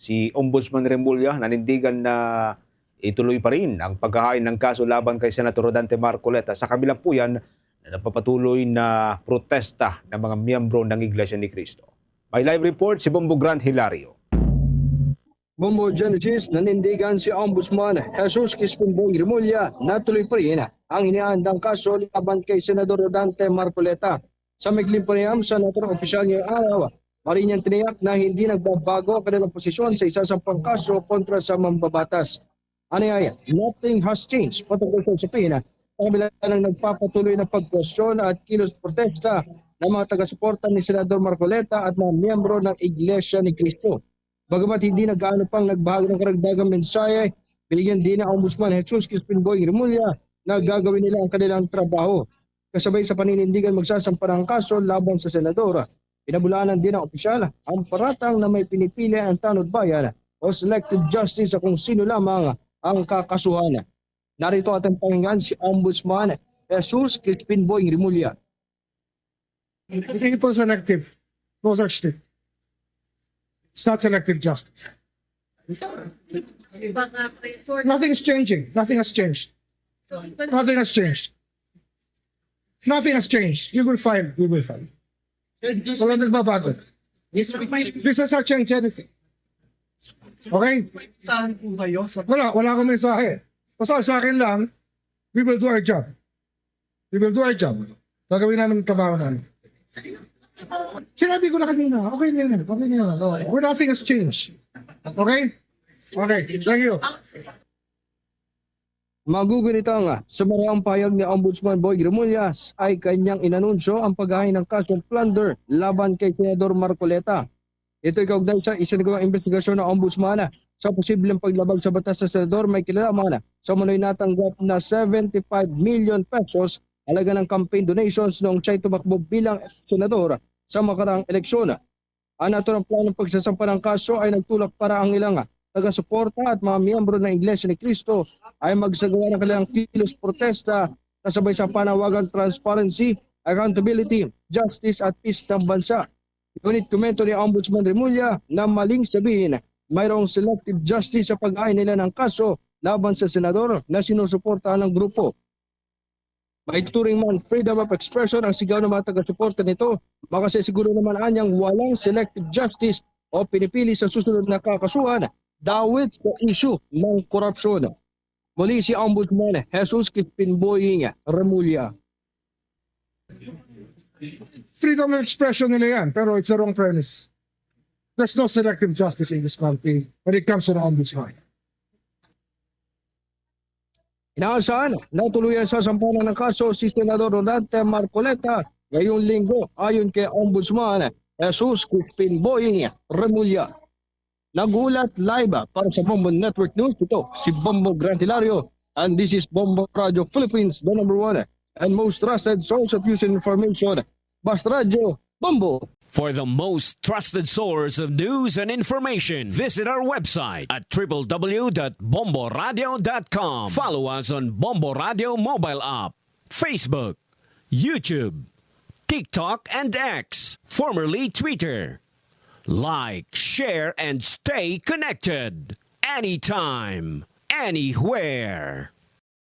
Si Ombudsman Remulla nanindigan na ituloy pa rin ang paghahain ng kaso laban kay Senator Rodante Marcoleta. Sa kabila po yan, napapatuloy na protesta ng mga miyembro ng Iglesia ni Cristo. May live report si Bombo Grant Hilario. Bombo Genesis, nanindigan si Ombudsman Jesus Crispin-Boy Remulla na tuloy pa rin ang inihandang kaso laban kay Senador Rodante Marcoleta. Sa maikling panayam sa naturang opisyal ngayong araw, marin niyang tiniyak na hindi nagbabago ang kanilang posisyon sa isasampang kaso kontra sa mambabatas. Anayaya, nothing has changed patungkol sa usapin. Kabila ng nagpapatuloy na pagkwestiyon at kilos protesta ng mga taga-suporta ni Senador Marcoleta at mga miyembro ng Iglesia ni Cristo. Bagamat hindi nagkaano pang nagbahagi ng karagdagang mensahe, binigyan din ng Ombudsman Jesus Crispin-Boy Remulla na gagawin nila ang kanilang trabaho. Kasabay sa paninindigan magsasampa ng kaso laban sa senador, pinabulaanan din ng opisyal ang paratang na may pinipili ang tanod bayan o selective justice sa kung sino lamang ang kakasuhan. Narito ating pakinggan si Ombudsman Jesus Crispin-Boy Remulla. It was selective. No such thing. It's not selective justice. Nothing is changing. Nothing has changed. Nothing has changed. Nothing has changed. You will file. We will file. So lang nagbabago. This has not changed anything. Okay? Wala akong mensahe. Basta sa akin lang, we will do our job. We will do our job. Gagawin namin ang trabaho namin. Sinabi ko na kanina, okay na yun. Okay na yun. Where nothing has changed. Okay? Okay, thank you. Magugunitang sa maraming pahayag ni Ombudsman Boy Remulla ay kanyang inanunsyo ang paghahain ng kasong plunder laban kay Senador Marcoleta. Ito ay kaugnay sa isinagawang investigasyon ng Ombudsman sa posibleng paglabag sa batas sa senador may kinalaman sa manoy natanggap na 75 million pesos halaga ng campaign donations noong siya'y tumakbo bilang senador sa makaraang eleksyon. Ang naturang planong pagsasampa ng kaso ay nagtulak para ang ilang taga-suporta at mga miyembro ng Iglesia ni Cristo ay magsagawa ng kanilang kilos protesta kasabay sa panawagan transparency, accountability, justice at peace ng bansa. Ngunit komento ni Ombudsman Remulla na maling sabihin mayroong selective justice sa pag-aay nila ng kaso laban sa senador na sinusuportahan ng grupo. May turing man freedom of expression ang sigaw ng mga taga-suporta nito, baka siguro naman anyang walang selective justice o pinipili sa susunod na kakasuhan dawit sa issue ng korupsyon. Muli si Ombudsman Jesus Crispin-Boy Remulla. Freedom of expression nila yan, pero it's the wrong premise. There's no selective justice in this country when it comes to the ombudsman. Inaasahan na tuluyan sa sampanan ng kaso si Senador Rodante Marcoleta ngayong linggo ayon kay Ombudsman Jesus Crispin-Boy Remulla. Nagulat live para sa Bombo Network News. Ito si Bombo Grant Hilario and this is Bombo Radio Philippines, the #1 and most trusted source of news and information. Basta Radio Bombo. For the most trusted source of news and information, visit our website at www.bomboradio.com. Follow us on Bombo Radio mobile app, Facebook, YouTube, TikTok, and X, formerly Twitter. Like, share, and stay connected. Anytime, anywhere.